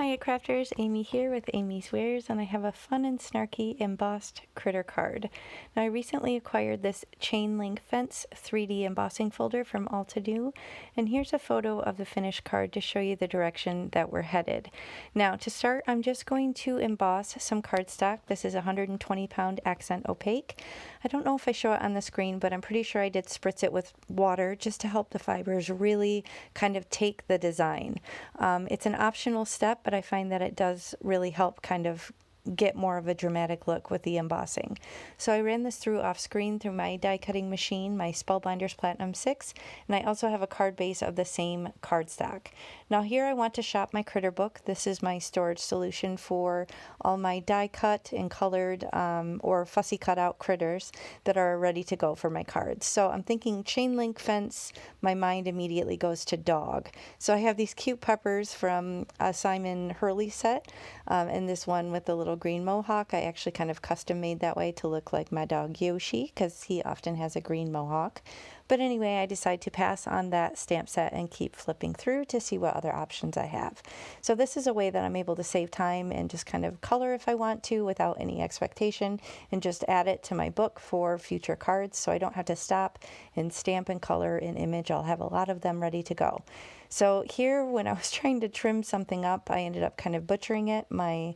Hiya crafters, Amy here with Amy's Wares, and I have a fun and snarky embossed critter card. Now I recently acquired this chain link fence 3D embossing folder from All To Do, and here's a photo of the finished card to show you the direction that we're headed. Now to start, I'm just going to emboss some cardstock. This is 120 pound accent opaque. I don't know if I show it on the screen, but I'm pretty sure I did spritz it with water just to help the fibers really kind of take the design. It's an optional step, but I find that it does really help kind of get more of a dramatic look with the embossing. So I ran this through off screen through my die cutting machine, my Spellbinders Platinum 6, and I also have a card base of the same cardstock. Now here I want to shop my critter book. This is my storage solution for all my die cut and colored or fussy cut out critters that are ready to go for my cards. So I'm thinking chain link fence, my mind immediately goes to dog. So I have these cute puppers from a Simon Hurley set, and this one with the little green mohawk. I actually kind of custom made that way to look like my dog Yoshi because he often has a green mohawk. But anyway, I decided to pass on that stamp set and keep flipping through to see what other options I have. So this is a way that I'm able to save time and just kind of color if I want to without any expectation and just add it to my book for future cards so I don't have to stop and stamp and color an image. I'll have a lot of them ready to go. So here, when I was trying to trim something up, I ended up kind of butchering it. My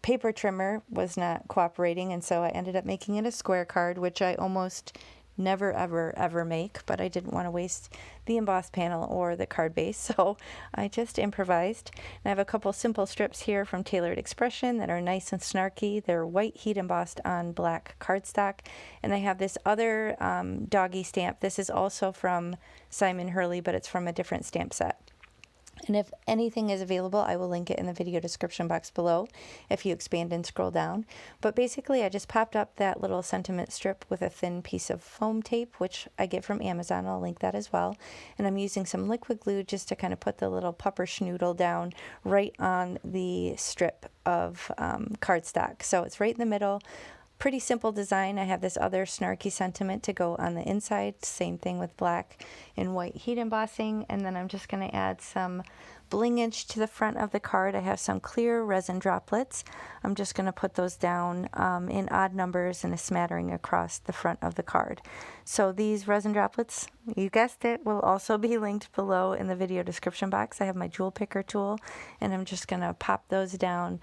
paper trimmer was not cooperating, and so I ended up making it a square card, which I almost never ever make, but I didn't want to waste the embossed panel or the card base, so I just improvised. And I have a couple simple strips here from Tailored Expression that are nice and snarky. They're white heat embossed on black cardstock, and I have this other doggy stamp. This is also from Simon Hurley, but it's from a different stamp set. And if anything is available, I will link it in the video description box below if you expand and scroll down. But basically, I just popped up that little sentiment strip with a thin piece of foam tape, which I get from Amazon. I'll link that as well. And I'm using some liquid glue just to kind of put the little pupper schnoodle down right on the strip of cardstock. So it's right in the middle. Pretty simple design. I have this other snarky sentiment to go on the inside. Same thing with black and white heat embossing. And then I'm just going to add some blingage to the front of the card. I have some clear resin droplets. I'm just going to put those down in odd numbers and a smattering across the front of the card. So these resin droplets, you guessed it, will also be linked below in the video description box. I have my jewel picker tool, and I'm just going to pop those down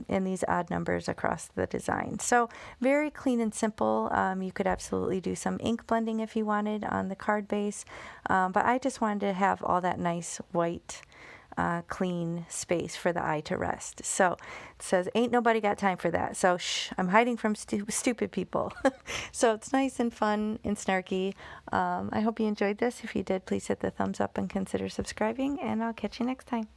in these odd numbers across the design. So very clean and simple. You could absolutely do some ink blending if you wanted on the card base, but I just wanted to have all that nice white clean space for the eye to rest. So it says, ain't nobody got time for that. So shh, I'm hiding from stupid people. So it's nice and fun and snarky. I hope you enjoyed this. If you did, please hit the thumbs up and consider subscribing, and I'll catch you next time.